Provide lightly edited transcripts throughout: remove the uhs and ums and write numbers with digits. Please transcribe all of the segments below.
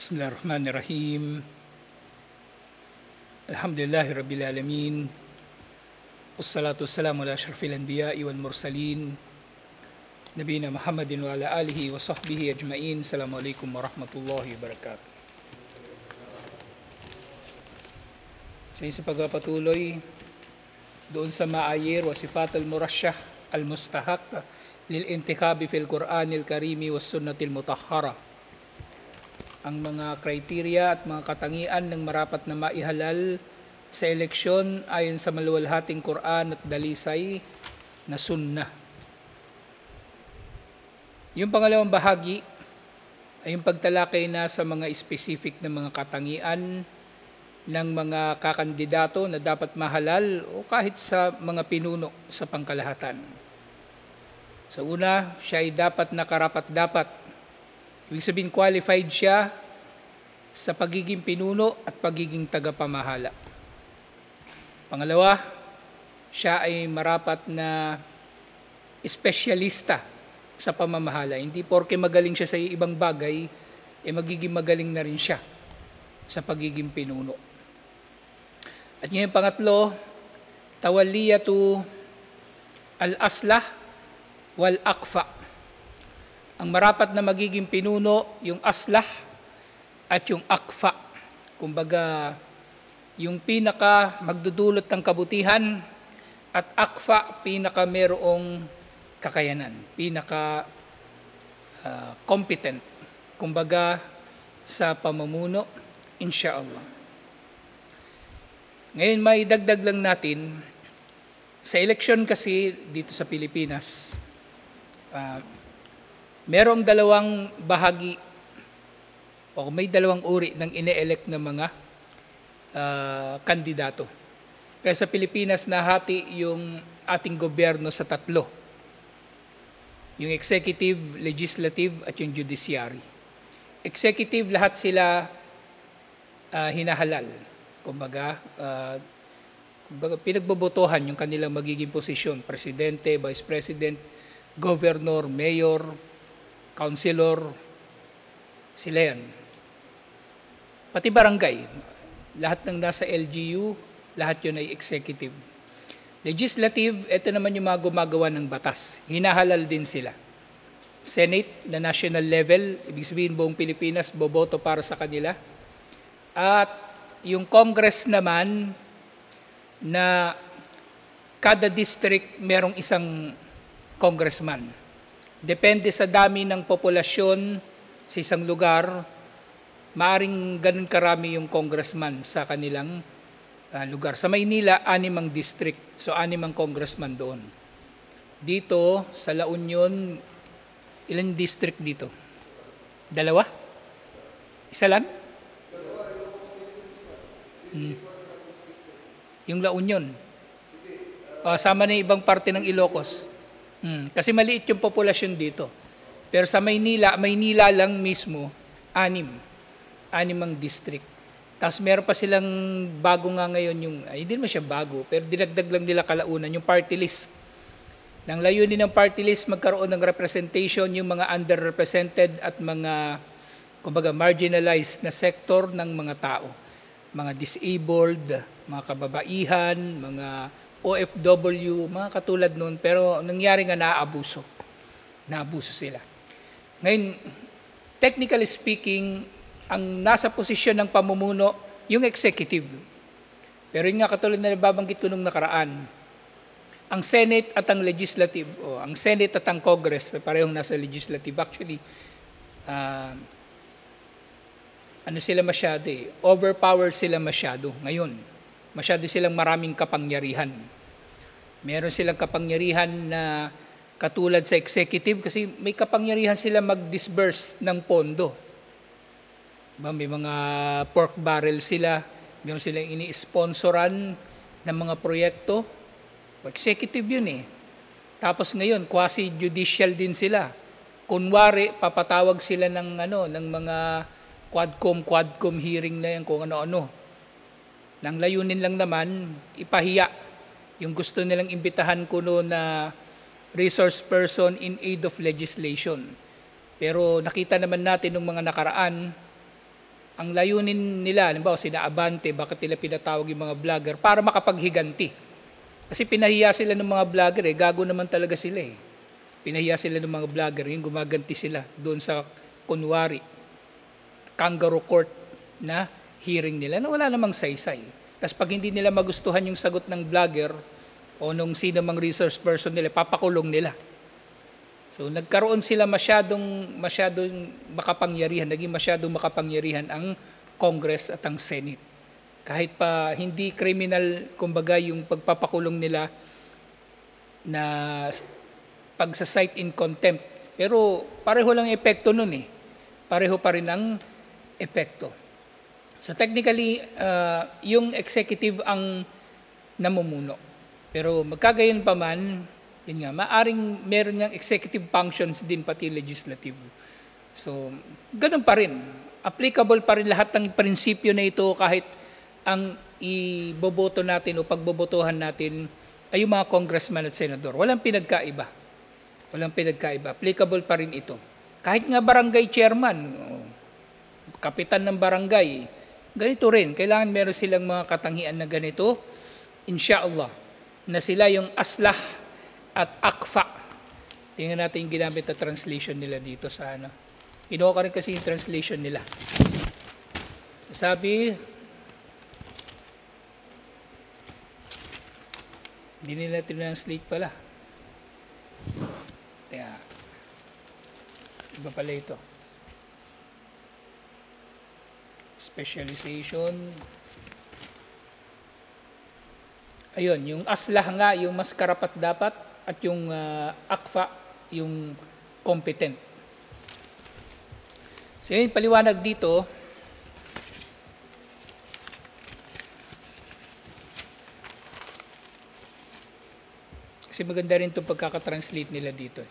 Bismillahirrahmanirrahim. Alhamdulillahi Rabbil Alamin. Wassalatu wassalamu ala asyrafil anbiya'i wal mursalin. Nabiyina Muhammadin wa ala alihi wa sahbihi ajma'in. Assalamualaikum warahmatullahi wabarakatuh. Sa isa pagpapatuloy doon sa ma'ayir wa sifatul murassyah al-mustahaq lil-intikhabi fil Qur'anil Karimi was sunnatil mutahhara. Ang mga kriteria at mga katangian ng marapat na maihalal sa eleksyon ayon sa maluwalhating Quran at dalisay na sunnah. Yung pangalawang bahagi ay yung pagtalakay na sa mga specific na mga katangian ng mga kakandidato na dapat mahalal o kahit sa mga pinuno sa pangkalahatan. Sa una, siya ay dapat nakarapat-dapat. Ibig sabihin, qualified siya sa pagiging pinuno at pagiging tagapamahala. Pangalawa, siya ay marapat na espesyalista sa pamamahala. Hindi porke magaling siya sa ibang bagay, magiging magaling na rin siya sa pagiging pinuno. At ngayon pangatlo, tawaliyatu al-aslah wal-aqfa. Ang marapat na magiging pinuno, yung aslah at yung akfa. Kumbaga, yung pinaka magdudulot ng kabutihan at akfa, pinaka merong kakayanan, pinaka competent. Kumbaga, sa pamumuno, insyaallah. Ngayon, may dagdag lang natin, sa eleksyon kasi dito sa Pilipinas, merong dalawang bahagi o may dalawang uri ng ine-elect na mga kandidato. Kaya sa Pilipinas nahati yung ating gobyerno sa tatlo. Yung executive, legislative at yung judiciary. Executive, lahat sila hinahalal. Kumbaga, pinagbobotohan yung kanilang magiging posisyon. Presidente, Vice President, Governor, Mayor, Councilor, sila yan. Pati barangay, lahat ng nasa LGU, lahat yun ay executive. Legislative, ito naman yung mga gumagawa ng batas. Hinahalal din sila. Senate na national level, ibig sabihin buong Pilipinas, boboto para sa kanila. At yung Congress naman, na kada district merong isang congressman. Depende sa dami ng populasyon sa isang lugar, maaring ganun karami yung congressman sa kanilang lugar. Sa Maynila, 6 ang district. So, 6 ang congressman doon. Dito, sa La Union, ilang district dito? 2? Isa lang? Yung La Union. Sama na yung ibang parte ng Ilocos. Kasi maliit yung populasyon dito. Pero sa Maynila lang mismo, 6 ang district. Tapos meron pa silang bago nga ngayon yung, hindi naman siya bago, pero dinagdag lang nila kalaunan, yung party list. Nang layunin ng party list, magkaroon ng representation yung mga underrepresented at mga, kumbaga, marginalized na sektor ng mga tao. Mga disabled, mga kababaihan, mga OFW, mga katulad nun, pero nangyari nga naabuso. Naabuso sila. Ngayon, technically speaking, ang nasa posisyon ng pamumuno, yung executive. Pero yun nga katulad na nababanggit ko nung nakaraan, ang Senate at ang legislative, o ang Senate at ang Congress, parehong nasa legislative, actually, sila masyado overpowered sila masyado ngayon. Masyado silang maraming kapangyarihan. Meron silang kapangyarihan na katulad sa executive kasi may kapangyarihan sila mag-disburse ng pondo. May mga pork barrel sila, meron silang ini-sponsoran ng mga proyekto. Executive yun Tapos ngayon, quasi-judicial din sila. Kunwari, papatawag sila ng mga quadcom hearing na yan, kung ano-ano. Nang layunin lang naman, ipahiya yung gusto nilang imbitahan ko na resource person in aid of legislation. Pero nakita naman natin nung mga nakaraan, ang layunin nila, halimbawa sina Abante, bakit nila pinatawag yung mga vlogger? Para makapaghiganti. Kasi pinahiya sila ng mga vlogger gago naman talaga sila Pinahiya sila ng mga vlogger, yung gumaganti sila doon sa kunwari, kangaroo court na hearing nila na wala namang saysay. Tapos pag hindi nila magustuhan yung sagot ng vlogger o nung sino mang resource person nila, papakulong nila. So nagkaroon sila masyadong makapangyarihan, naging masyadong makapangyarihan ang Congress at ang Senate. Kahit pa hindi criminal, kumbaga yung pagpapakulong nila na pagsa-cite in contempt. Pero pareho lang epekto nun Pareho pa rin ang epekto. So technically, yung executive ang namumuno. Pero magkagayon pa man, yun nga, maaring meron ng executive functions din pati legislative. So, ganun pa rin. Applicable pa rin lahat ng prinsipyo na ito kahit ang iboboto natin o pagbobotohan natin ay yung mga congressman at senador. Walang pinagkaiba. Applicable pa rin ito. Kahit nga barangay chairman, kapitan ng barangay, ganito rin. Kailangan meron silang mga katangian na ganito. Insyaallah, na sila yung aslah at akfa. Tingnan natin yung ginamit na translation nila dito sa ano. Kinuha ka rin kasi yung translation nila. Sabi, hindi nila translate pala. Kaya, iba pala ito. Specialization. Ayun, yung aslah nga, yung mas karapat dapat, at yung akfa, yung competent. So yun, paliwanag dito, kasi maganda rin itong pagkakatranslate nila dito.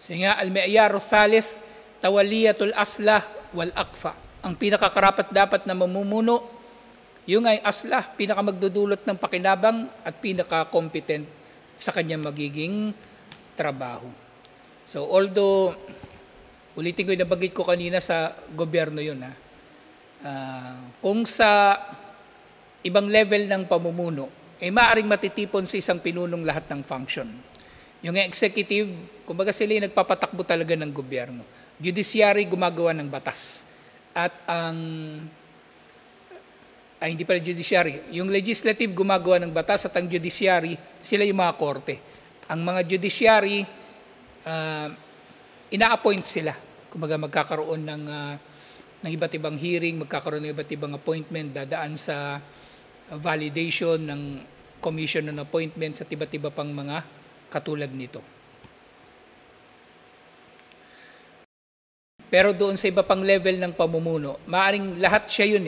So nga, al-mi'yar thalith, tawaliyatul aslah wal akfa. Ang pinakakarapat dapat na mamumuno, yung ay aslah, pinakamagdudulot ng pakinabang at pinaka-competent sa kanyang magiging trabaho. So although, ulitin ko yung nabanggit ko kanina sa gobyerno yun. Kung sa ibang level ng pamumuno, maaaring matitipon sa isang pinunong lahat ng function. Yung executive, kumbaga sila yung nagpapatakbo talaga ng gobyerno. Judiciary, gumagawa ng batas. At hindi pala judiciary. Yung legislative, gumagawa ng batas at ang judiciary, sila yung mga korte. Ang mga judiciary, ina-appoint sila. Kumbaga magkakaroon ng iba't ibang hearing, magkakaroon ng iba't ibang appointment, dadaan sa validation ng commission on appointments at iba't iba pang mga katulad nito. Pero doon sa iba pang level ng pamumuno, maaring lahat siya yun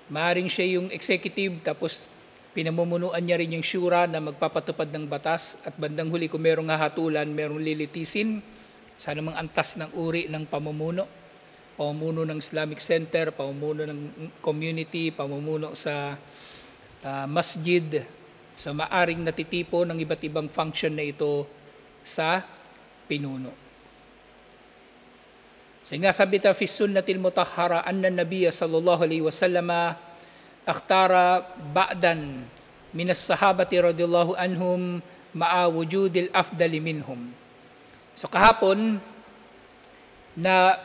Maaring siya yung executive, tapos pinamumunuan niya rin yung shura na magpapatupad ng batas at bandang huli kung merong hahatulan, merong lilitisin, sa namang antas ng uri ng pamumuno ng Islamic Center, pamumuno ng community, pamumuno sa masjid. So maaring natitipo ng iba't ibang function na ito sa pinuno. So nga sabita fi sunnatil mutahhara anna nabiyya sallallahu alaihi wasallam akhtara ba'dan minas sahabati radhiyallahu anhum ma'a wujudil afdali minhum. So kahapon na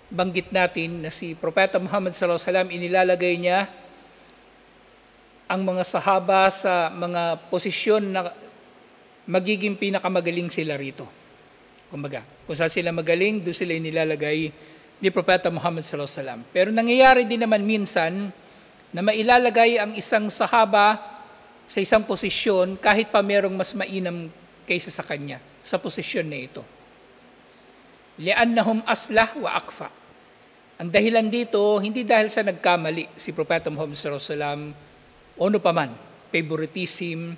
banggit natin na si Propeta Muhammad sallallahu alaihi wasallam inilalagay niya ang mga sahaba sa mga posisyon na magiging pinakamagaling sila rito. Kumbaga, kung saan sila magaling, doon sila inilalagay ni Propeta Muhammad sallallahu alaihi wasallam. Pero nangyayari din naman minsan na mailalagay ang isang sahaba sa isang posisyon kahit pa merong mas mainam kaysa sa kanya sa posisyon na ito. Li'annahum aslah wa akfa. Ang dahilan dito, hindi dahil sa nagkamali si Propeta Muhammad sallallahu alaihi wasallam o ano paman, favoritism.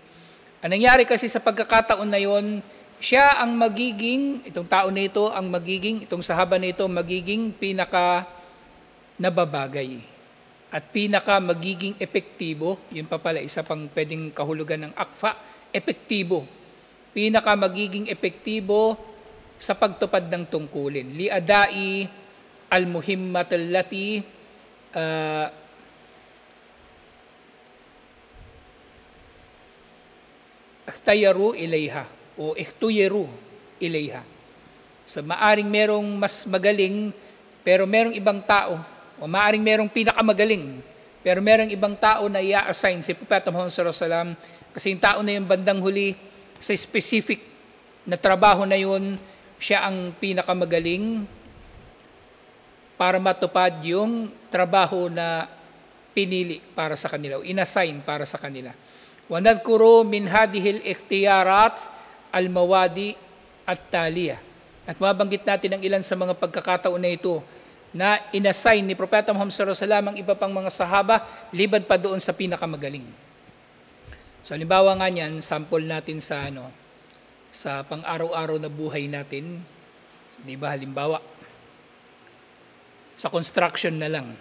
Ang nangyari kasi sa pagkakataon na yon, siya ang magiging, itong tao na ito, itong sahaba na ito, magiging pinaka nababagay at pinaka magiging epektibo. Yun pa pala, isa pang pwedeng kahulugan ng akfa, epektibo, pinaka magiging epektibo sa pagtupad ng tungkulin. Liadai al-muhimmat allati ikhtayaru ilayha o ikhtuyeru ilayha. So maaring merong mas magaling pero merong ibang tao, o maaring merong pinakamagaling pero merong ibang tao na i-assign si Propeta Muhammad sallallahu alaihi wasallam, kasi yung tao na yung bandang huli sa specific na trabaho na yun, siya ang pinakamagaling para matupad yung trabaho na pinili para sa kanila, o inassign para sa kanila. وَنَذْكُرُ مِنْ هَذِهِ الْإِخْتِيَارَاتِ الْمَوَادِي التَّالِيَةِ. At mabanggit natin ang ilan sa mga pagkakataon na ito na inassign ni Propeta Muhammad sallallahu alaihi wasallam ang iba pang mga sahaba liban pa doon sa pinakamagaling. So halimbawa nga niyan, sample natin sa sa pang-araw-araw na buhay natin. Di ba, halimbawa sa construction na lang.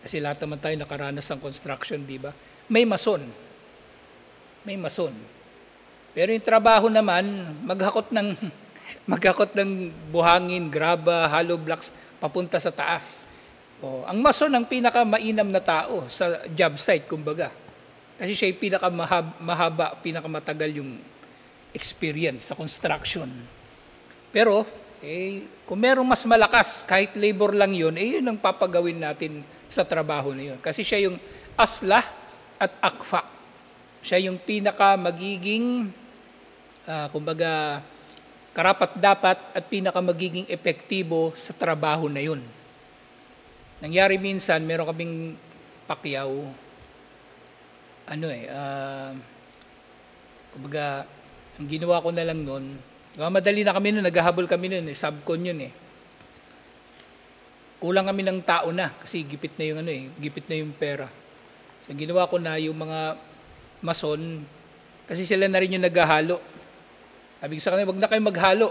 Kasi lahat naman tayo nakaranas ng construction, di ba? May mason. May mason. Pero yung trabaho naman, maghakot ng buhangin, graba, hollow blocks papunta sa taas. Ang mason ang pinakamainam na tao sa job site, kumbaga. Kasi siya yung pinakamahaba, pinakamatagal yung experience sa construction. Pero, kung merong mas malakas, kahit labor lang yun, yun ang papagawin natin sa trabaho na yun. Kasi siya yung aslah at akfa. Siya yung pinaka magiging, kumbaga, karapat-dapat at pinaka magiging epektibo sa trabaho na yun. Nangyari minsan, meron kaming pakyaw, kumbaga, ang ginawa ko na lang nun, madali na kami nun, naghahabol kami nun, subcon yun eh. Kulang kami ng tao na, kasi gipit na yung gipit na yung pera. So ginawa ko na yung mga mason, kasi sila na rin yung naghahalo. Sabi ko sa kanila, wag na kayo maghalo.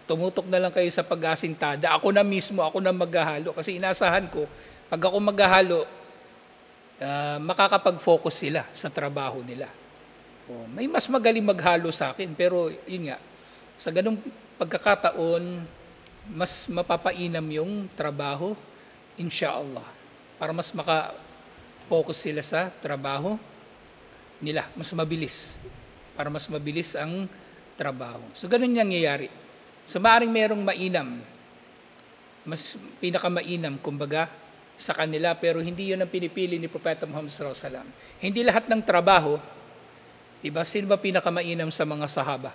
Tumutok na lang kayo sa pag-asintada. Ako na mismo, ako na maghahalo. Kasi inasahan ko, pag ako maghahalo, makakapag-focus sila sa trabaho nila. May mas magaling maghalo sa akin, pero yun nga, sa ganung pagkakataon, mas mapapainam yung trabaho, insha'Allah, para mas maka-focus sila sa trabaho nila, mas mabilis, para mas mabilis ang trabaho. So ganun yung nangyayari. So maaaring merong mainam, mas pinakamainam, kumbaga, sa kanila, pero hindi yun ang pinipili ni Propeta Muhammad sallallahu alaihi wasallam. Hindi lahat ng trabaho, diba, sino ba pinakamainam sa mga sahaba?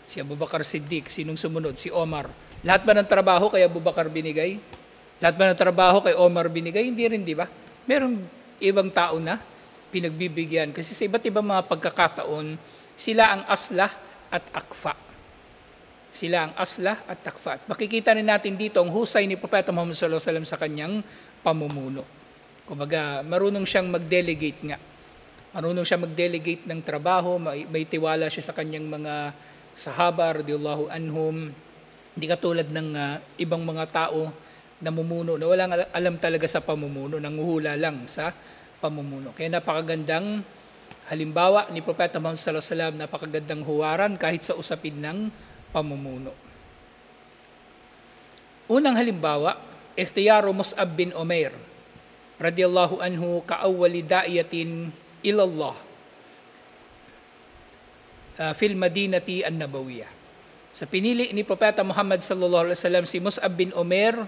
Si Abu Bakar Siddiq, sinong sumunod? Si Omar. Lahat ba ng trabaho kay Abu Bakar binigay? Lahat ba ng trabaho kay Omar binigay? Hindi rin, di ba? Meron ibang tao na pinagbibigyan. Kasi sa iba't ibang mga pagkakataon, sila ang aslah at akfa. Sila ang aslah at akfa. At makikita rin natin dito ang husay ni Propeta Muhammad sallallahu alaihi wasallam sa kanyang pamumuno. Kumbaga, marunong siyang mag-delegate nga. Marunong siya mag-delegate ng trabaho, may tiwala siya sa kanyang mga sahaba radhiyallahu anhum. Hindi katulad ng ibang mga tao na mumuno, na walang alam talaga sa pamumuno, nanguhula lang sa pamumuno. Kaya napakagandang halimbawa ni Propeta Muhammad sallallahu alaihi wasallam, napakagandang huwaran kahit sa usapin ng pamumuno. Unang halimbawa, ikhtiyaru Mus'ab bin Umair radhiyallahu anhu kaawwali da'iyatin ilallah fil Madinati an-Nabawiyah. Sa pinili ni Propeta Muhammad sallallahu alaihi wasallam si Mus'ab bin Umair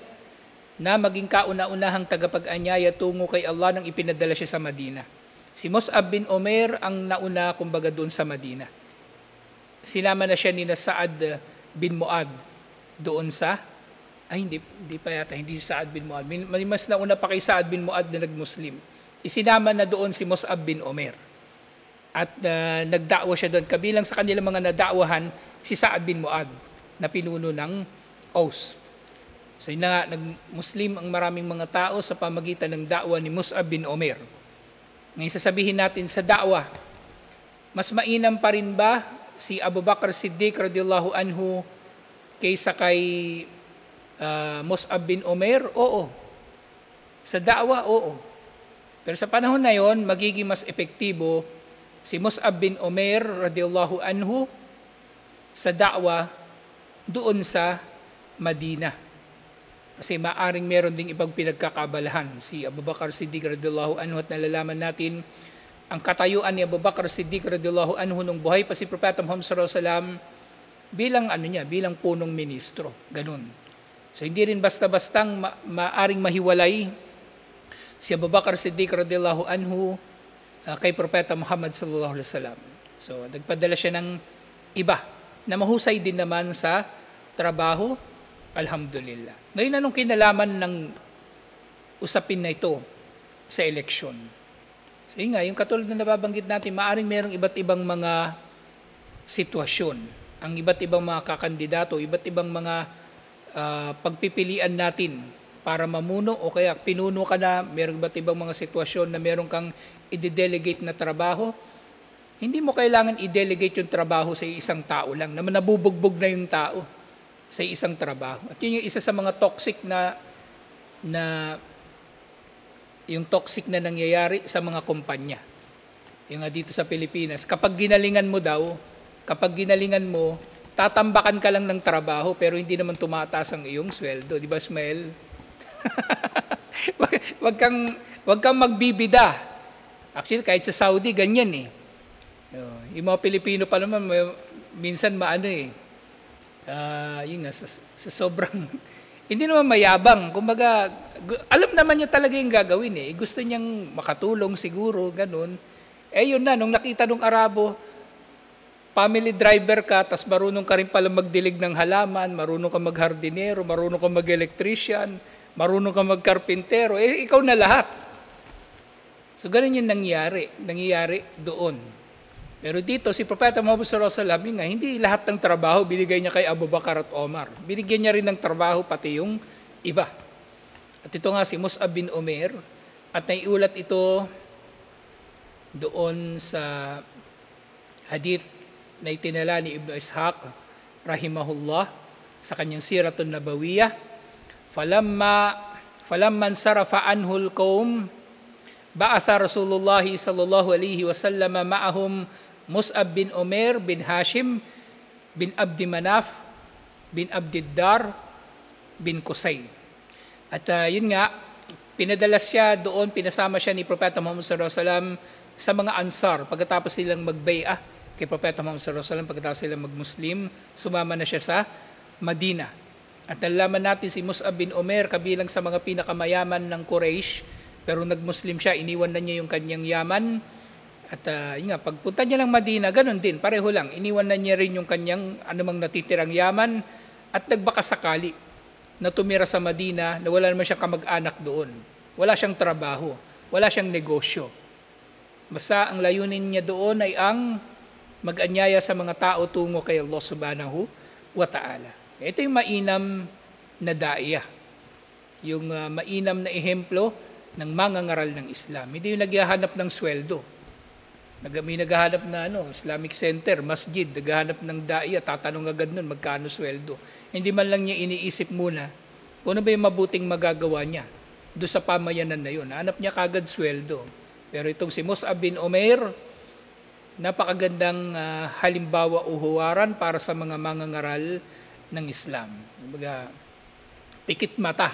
na maging kauna-unahang tagapag-anyaya tungo kay Allah nang ipinadala siya sa Madina. Si Mus'ab bin Umair ang nauna, kumbaga, doon sa Madina. Sinama na siya ni Sa'ad bin Mu'ad doon sa hindi pa yata, hindi si Sa'ad bin Mu'ad. Mas nauna pa kay Sa'ad bin Mu'ad na nag-Muslim. Isinama na doon si Mus'ab bin Umair. At nagda'wa siya doon. Kabilang sa kanilang mga nada'wahan, si Sa'ad bin Mu'ad na pinuno ng Aus. So nag-Muslim ang maraming mga tao sa pamagitan ng da'wa ni Mus'ab bin Umair. Ngayon sasabihin natin sa da'wa, mas mainam pa rin ba si Abu Bakar Siddiq radhiyallahu anhu kaysa kay Mus'ab bin Umair? Oo. Sa da'wa, oo. Pero sa panahon na yon, magiging mas epektibo si Mus'ab bin Umair radiyallahu anhu sa da'wa doon sa Madina. Kasi maaring meron ding ibang pinagkakabalahan. Si Abu Bakr Siddiq radiyallahu anhu, at nalalaman natin ang katayuan ni Abu Bakr Siddiq radiyallahu anhu nung buhay pa si Propeta Muhammad sallallahu alaihi wasallam bilang punong ministro. Ganun. So hindi rin basta-bastang maaring mahiwalay si Abu Bakr Siddiq radiyallahu anhu kay Propeta Muhammad sallallahu alaihi wasallam. So nagpadala siya ng iba na mahusay din naman sa trabaho. Alhamdulillah. Ngayon, anong kinalaman ng usapin na ito sa eleksyon? So yun nga, yung katulad na nababanggit natin, maaring merong iba't ibang mga sitwasyon. Ang iba't ibang mga kakandidato, iba't ibang mga pagpipilian natin para mamuno o kaya pinuno ka na, merong iba't ibang mga sitwasyon na meron kang i-delegate na trabaho. Hindi mo kailangan i-delegate yung trabaho sa isang tao lang, na nabubugbog na yung tao sa isang trabaho. At yun yung isa sa mga toxic na yung toxic na nangyayari sa mga kumpanya. Yung nga dito sa Pilipinas, kapag ginalingan mo, tatambakan ka lang ng trabaho pero hindi naman tumataas ang iyong sweldo. Di ba, Smel? wag kang magbibida. Actually, kahit sa Saudi, ganyan eh. Yung mga Pilipino pa naman, minsan yun nga, sa sobrang, hindi naman mayabang. Kumbaga, alam naman niya talaga yung gagawin eh. Gusto niyang makatulong siguro, ganun. Yun na, nung nakita nung Arabo, family driver ka, tas marunong ka rin pala magdilig ng halaman, marunong ka maghardinero, marunong ka mag-electrician, marunong ka magkarpintero, ikaw na lahat. So, ganun yung nangyari doon. Pero dito, si Propeta Muhammad sallallahu alaihi wasallam, hindi lahat ng trabaho binigay niya kay Abu Bakar at Omar. Binigyan niya rin ng trabaho pati yung iba. At ito nga si Mus'ab bin Umair, at naiulat ito doon sa hadith na itinala ni Ibn Ishaq rahimahullah sa kanyang Siratun Nabawiyah. Falamman sarafa anhul qawm ba'atha Rasulullah sallallahu alaihi wasallam ma'ahum Mus'ab bin Umair bin Hashim bin Abdi Manaf bin Abdiddar bin Qusay. At yun nga, pinadala siya doon, pinasama siya ni Propeta Muhammad sallallahu alaihi wasallam sa mga Ansar. Pagkatapos silang magbay'ah kay Propeta Muhammad sallallahu alaihi wasallam, pagkatapos silang magmuslim, sumama na siya sa Madina. At nalaman natin si Mus'ab bin Umair kabilang sa mga pinakamayaman ng Quraysh, pero nagmuslim siya, iniwan na niya yung kanyang yaman. At yun nga, pagpunta niya ng Madina, ganun din, pareho lang. Iniwan na niya rin yung kanyang anumang natitirang yaman at nagbaka sakali na tumira sa Madina na wala naman siyang kamag-anak doon. Wala siyang trabaho, wala siyang negosyo. Basta ang layunin niya doon ay ang mag-anyaya sa mga tao tungo kay Allah subhanahu wa ta'ala. Ito yung mainam na da'iya. Yung mainam na ehemplo ng mangangaral ng Islam. Hindi yung naghahanap ng sweldo. May naghahanap na Islamic Center, masjid, naghahanap ng da'iya, tatanong agad nun magkano sweldo. Hindi man lang niya iniisip muna kung ano ba yung mabuting magagawa niya doon sa pamayanan na yun. Hanap niya kagad sweldo. Pero itong si Mus'ab bin Umair, napakagandang halimbawa o huwaran para sa mga mangangaral ng Islam. Kumbaga, pikit mata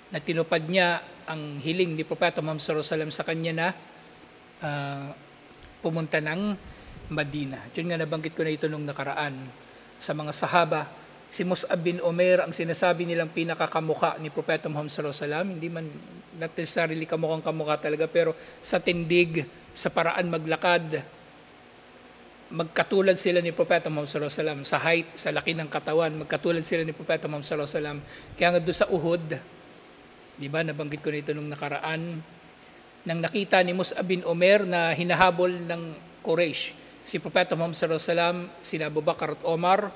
na tinupad niya ang hiling ni Propeta Muhammad sallallahu alaihi wasallam sa kanya na pumunta ng Madina. Yun nga, nabanggit ko na ito nung nakaraan sa mga sahaba. Si Mus'ab bin Umair ang sinasabi nilang pinakakamukha ni Propeta Muhammad sallallahu alaihi wasallam. Hindi man not necessarily kamukhang kamukha talaga, pero sa tindig, sa paraan maglakad, magkatulad sila ni Propeta Muhammad sallallahu alaihi wasallam sa height, sa laki ng katawan, magkatulad sila ni Propeta Muhammad sallallahu alaihi wasallam. Kaya nga doon sa Uhud, di ba, nabanggit ko na ito nung nakaraan, nang nakita ni Mus'ab bin Umair na hinahabol ng Quraysh si Propeta Muhammad sallallahu alaihi wasallam, sina Abu Bakar at Omar,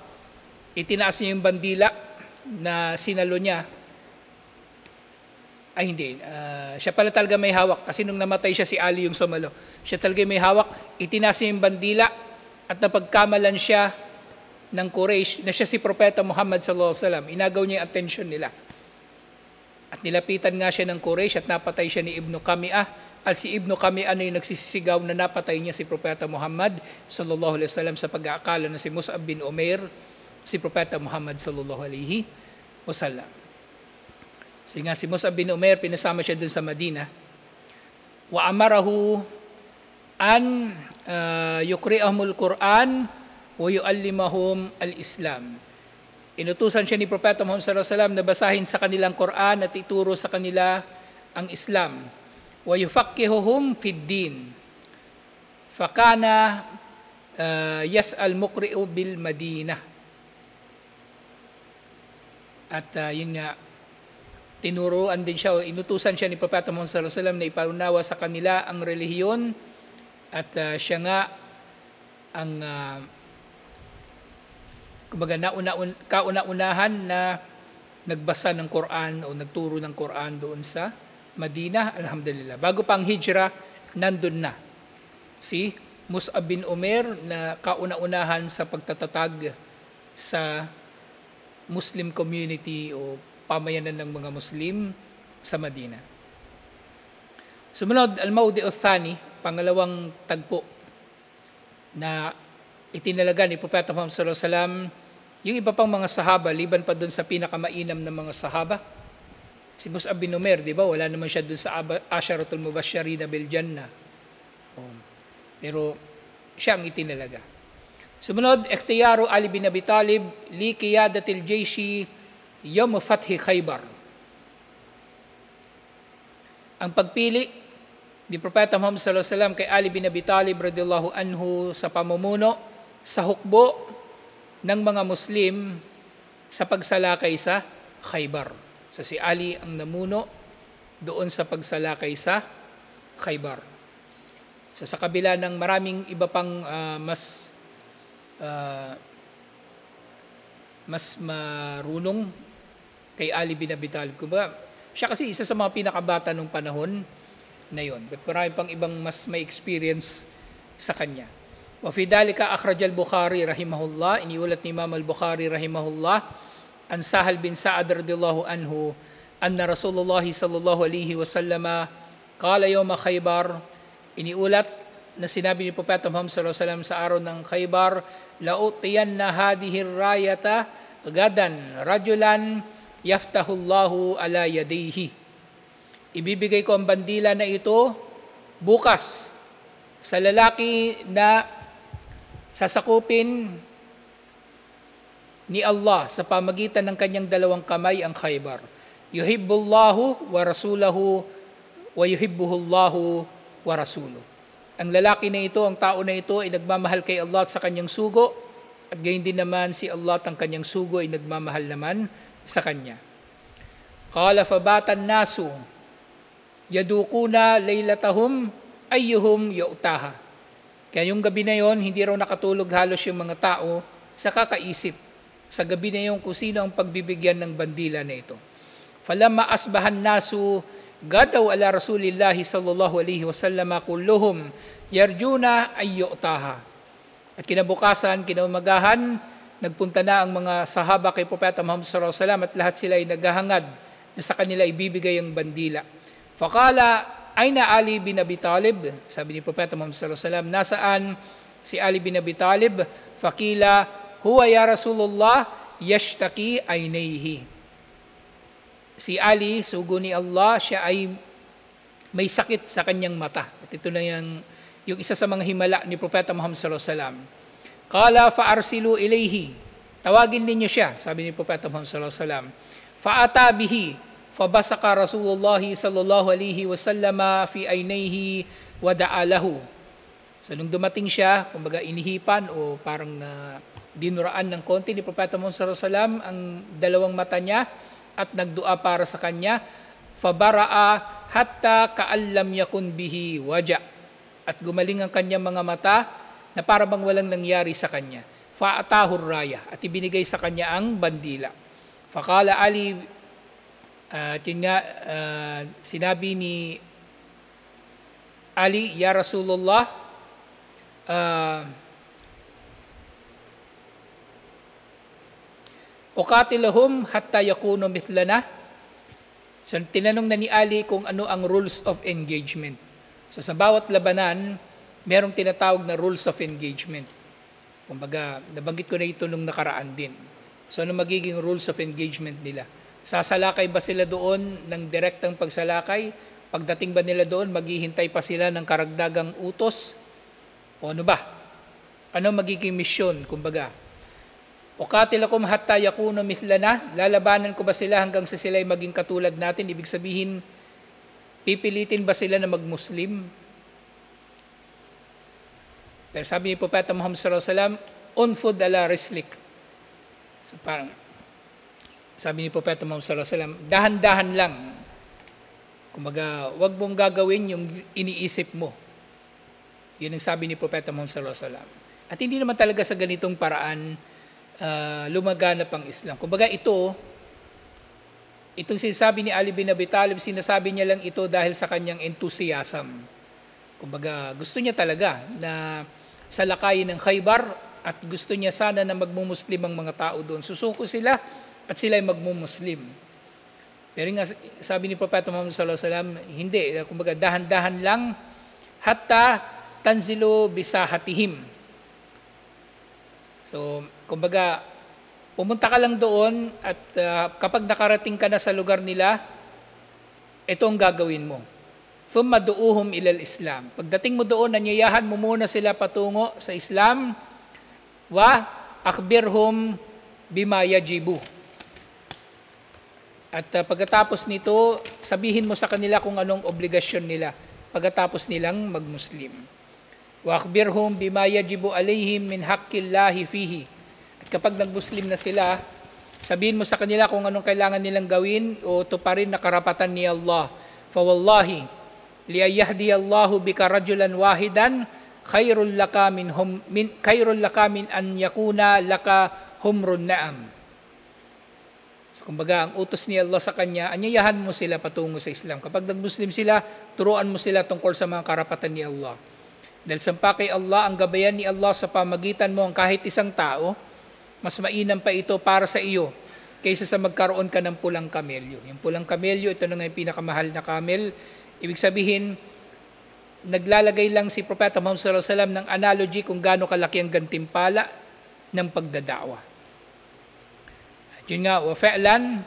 itinaas niya yung bandila na sinalo niya. Ay hindi, siya pala talaga may hawak kasi nung namatay siya si Ali yung sumalo. Siya talaga may hawak, itinaas niya yung bandila at napagkamalan siya ng Quraysh na siya si Propeta Muhammad sallallahu alaihi wasallam. Inagaw niya yung attention nila. At nilapitan nga siya ng Quraysh at napatay siya ni Ibn Qami'ah at si Ibnu Kami'an ay nagsisigaw na napatay niya si Propeta Muhammad sallallahu alaihi wasallam sa pag-aakala na si Mus'ab bin Umair si Propeta Muhammad sallallahu alaihi wasallam. Kasi nga si Mus'ab bin Umair, pinasama siya dun sa Madina. Wa amarahu an yukri'ahumul Quran wa yu'allimahum al-Islam. Inutusan siya ni Propeta Muhammad sallallahu alaihi wasallam na basahin sa kanilang Quran at ituro sa kanila ang Islam. Wa yufaqihuhum fid din. Fakana yas'al muqri'u bil Madinah. At yun nga, tinuruan din siya, inutusan siya ni Propeta Muhammad sallallahu alaihi wasallam na ipaunawa sa kanila ang relihiyon at siya nga ang kumbaga kauna-unahan na nagbasa ng Quran o nagturo ng Quran doon sa Madina, alhamdulillah. Bago pang hijrah, nandun na si Mus'ab bin Umair na kauna-unahan sa pagtatatag sa Muslim community o pamayanan ng mga Muslim sa Madina. Sumunod, al-Mawdi' al-Thani, pangalawang tagpo na itinalaga ni Propeta Muhammad sallallahu alaihi wasallam yung iba pang mga sahaba, liban pa doon sa pinakamainam ng mga sahaba. Si Mus'ab bin Umair, di ba? Wala naman siya doon sa Asharatul Mubashshirina bil Jannah. Pero siya ang itinalaga. Sumunod, ikhtiyaru Ali bin Abi Talib li qiyadatil jayshi yawm fathi Khaybar. Ang pagpili ni Propeta Muhammad sallallahu alaihi wasallam kay Ali bin Abi Talib radhiyallahu anhu sa pamumuno sa hukbo ng mga Muslim sa pagsalakay sa Khaybar. So si Ali ang namuno doon sa pagsalakay sa Khaybar. So sa kabila ng maraming iba pang mas marunong kay Ali bin Abi Talib. Kumbaga, siya kasi isa sa mga pinakabata nung panahon na yon. But marami pang ibang mas may experience sa kanya. Wa fi dalika akhraj al-Bukhari rahimahullah, iniulat ni Imam al-Bukhari rahimahullah, an Sahal bin Sa'ad radhiyallahu anhu, anna Rasulullah sallallahu alaihi wasallam qala yawma Khaybar, iniulat na sinabi ni Propeta Muhammad sallallahu alaihi wasallam sa araw ng Khaybar, la'utiyanna hadhihi rayata gadan rajulan yaftahullahu ala yadayhi. Ibibigay ko ang bandila na ito bukas sa lalaki na sasakupin ni Allah sa pamagitan ng kanyang dalawang kamay ang Khaybar. Yuhibbullahu wa rasulahu wa yuhibbuhullahu wa rasuluhu. Ang lalaki na ito, ang tao na ito ay nagmamahal kay Allah at sa kanyang sugo, at gayon din naman si Allah at ang kanyang sugo ay nagmamahal naman sa kanya. Qala fabatan nasu yadukuna laylatahum ayyuhum yu'taha. Kaya yung gabi na yon, hindi raw nakatulog halos yung mga tao sa kakaisip sa gabi na yon kung sino ang pagbibigyan ng bandila na ito. Falamma asbahan nasu gadaw ala Rasulillahi sallallahu alaihi wasallam kulluhum yarjuna ay yu'taha. At kinabukasan, kinaumagahan, nagpunta na ang mga sahaba kay Propeta Muhammad sallallahu alaihi wasallam at lahat sila ay naghahangad na sa kanila ibibigay ang bandila. Faqala Aina Ali bin Abi Talib, sabi ni Propeta Muhammad sallallahu alaihi wasallam, nasaan si Ali bin Abi Talib? Faqila huwa ya Rasulullah yashtaki aynayhi. Si Ali, sugo ni Allah, siya ay may sakit sa kanyang mata. At ito na yung isa sa mga himala ni Propeta Muhammad sallallahu alaihi wasallam. Qala fa arsilu ilayhi. Tawagin ninyo siya, sabi ni Propeta Muhammad sallallahu alaihi wasallam. Fa ata bihi fabasaka Rasulullah sallallahu alaihi wasallam fi aynayhi wa da'alahu. So nung dumating siya, kumbaga inihipan o parang dinuraan ng konti ni Propeta Muhammad sallallahu alaihi wasallam ang dalawang mata niya at nagdua para sa kanya. Fabara'a hatta ka'allam yakun bihi waja. At gumaling ang kanyang mga mata na para bang walang nangyari sa kanya. Fa'atahur raya, at ibinigay sa kanya ang bandila. Faqala Ali, at yun nga, sinabi ni Ali, ya Rasulullah, uqatilahum hatta yakunu mithlana. So, tinanong na ni Ali kung ano ang rules of engagement. So sa bawat labanan, merong tinatawag na rules of engagement. Kumbaga, nabanggit ko na ito nung nakaraan din. So ano magiging rules of engagement nila? Sasalakay ba sila doon ng direktang pagsalakay? Pagdating ba nila doon, maghihintay pa sila ng karagdagang utos? O ano ba? Ano magiging misyon? Kumbaga, uqatilakum hatta yakunu mithlana, lalabanan ko ba sila hanggang sa sila ay maging katulad natin? Ibig sabihin, pipilitin ba sila na mag-Muslim? Pero sabi ni Propeta Muhammad sallallahu alaihi wasallam, unfud ala rislik. So parang, sabi ni Propeta Muhammad sallallahu alaihi wasallam, dahan-dahan lang. Kumbaga, wag mong gagawin yung iniisip mo. Yun ang sabi ni Propeta Muhammad sallallahu alaihi wasallam. At hindi naman talaga sa ganitong paraan lumaganap ang Islam. Kumbaga itong sinasabi ni Ali bin Abi Talib, sinasabi niya lang ito dahil sa kanyang enthusiasm. Kumbaga gusto niya talaga na salakayin ng Khaybar at gusto niya sana na magmumuslim ang mga tao doon. Susuko sila at sila ay magmumuslim. Pero nga sabi ni Propeta Muhammad sallallahu alaihi wasallam, hindi. Kumbaga dahan-dahan lang hatta tanzilu bisahatihim. So, kumbaga, pumunta ka lang doon at kapag nakarating ka na sa lugar nila, ito ang gagawin mo. Thumma du'uhum ilal Islam. Pagdating mo doon, nanyayahan mo muna sila patungo sa Islam, wa akhbirhum bima yajibu. At pagkatapos nito, sabihin mo sa kanila kung anong obligasyon nila pagkatapos nilang mag-Muslim. Wa akhbirhum bima yajibu alayhim min haqqillahi fihi. At kapag nag-Muslim na sila, sabihin mo sa kanila kung anong kailangan nilang gawin o tuparin na karapatan ni Allah. Fa wallahi liyahdiyallahu bika rajulan wahidan khairul laka min an yakuna laka humrun na'am. So, kumbaga, ang utos ni Allah sa kanya, anyayahan mo sila patungo sa Islam. Kapag nag-Muslim sila, turuan mo sila tungkol sa mga karapatan ni Allah. Dahil sampa kay Allah, ang gabayan ni Allah sa pamagitan mo ang kahit isang tao, mas mainam pa ito para sa iyo kaysa sa magkaroon ka ng pulang kamelyo. Yung pulang kamelyo, ito na nga yung pinakamahal na camel. Ibig sabihin, naglalagay lang si Propeta Muhammad sallallahu alaihi wasallam ng analogy kung gaano kalaki ang gantimpala ng pagdadawa. At yun nga, wa fa'lan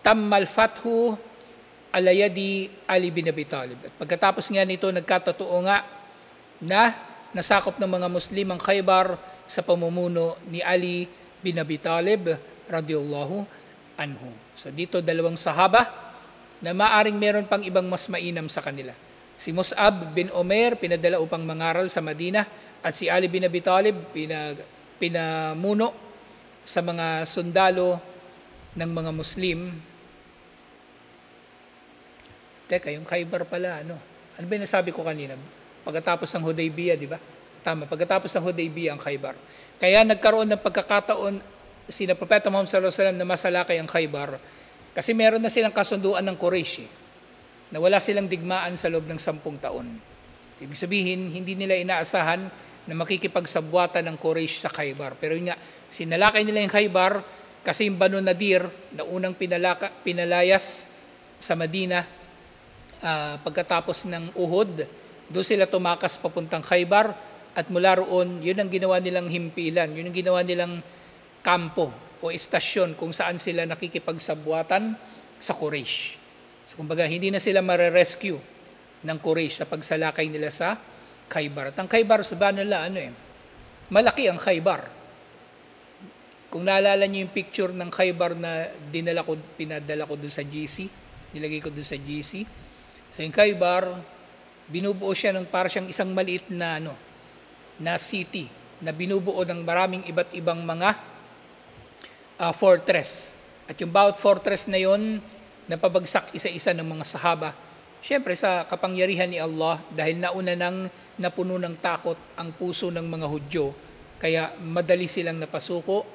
tammal fathu ala yadi Ali bin Abi Talib. At pagkatapos nga nito, nagkatotoo nga na nasakop ng mga Muslim ang Khaybar sa pamumuno ni Ali bin Abi Talib radhiyallahu anhu. So dito dalawang sahaba na maaring meron pang ibang mas mainam sa kanila. Si Mus'ab bin Umair pinadala upang mangaral sa Madina at si Ali bin Abi Talib pinamuno sa mga sundalo ng mga Muslim. Teka, yung Khaybar pala, ano ba yung nasabi ko kanina? Pagkatapos ng Hudaybiyah, di ba? Tama, pagkatapos ng Hudaybiyah ang Khaybar. Kaya nagkaroon ng pagkakataon sina Propeta Muhammad sallallahu alaihi wasallam na masalakay ang Khaybar kasi meron na silang kasunduan ng Quraysh na wala silang digmaan sa loob ng 10 taon. Ibig sabihin, hindi nila inaasahan na makikipagsabwatan ng Quraysh sa Khaybar. Pero yun nga, sinalakay nila yung Khaybar kasi yung Banu Nadir na unang pinalayas sa Madina pagkatapos ng Uhud, doon sila tumakas papuntang Khaybar at mula roon, yun ang ginawa nilang himpilan, yun ang ginawa nilang kampo o istasyon kung saan sila nakikipagsabwatan sa Quraysh. So kumbaga, hindi na sila mare-rescue ng Quraysh sa pagsalakay nila sa Khaybar. At ang Khaybar, sabihan nila, malaki ang Khaybar. Kung naalala niyo yung picture ng Khaybar na pinadala ko doon sa GC, nilagay ko doon sa GC. So yung Khaybar, binubuo siya ng para siyang isang maliit na city na binubuo ng maraming iba't ibang mga fortress. At yung bawat fortress na yon napabagsak isa-isa ng mga sahaba. Siyempre sa kapangyarihan ni Allah dahil nauna nang napuno ng takot ang puso ng mga Hudyo kaya madali silang napasuko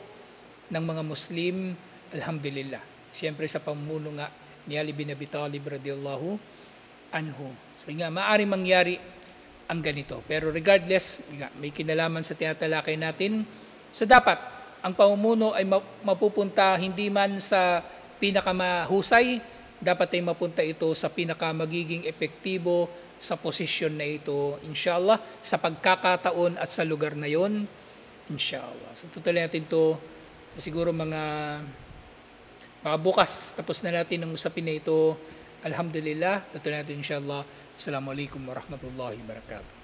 ng mga Muslim, alhamdulillah. Siyempre sa pamumuno nga ni Ali bin Abi Talib radhiyallahu anhu. So nga, maaari mangyari ang ganito. Pero regardless, may kinalaman sa tinatalakay natin. So dapat, ang pamumuno ay mapupunta hindi man sa pinakamahusay, dapat ay mapunta ito sa pinakamagiging epektibo sa posisyon na ito, inshallah, sa pagkakataon at sa lugar na yon, inshallah. So tutuloy natin to siguro mga bukas, tapos na natin ang usapin na ito. Alhamdulillah, tutuloy natin inshallah. Assalamualaikum warahmatullahi wabarakatuh.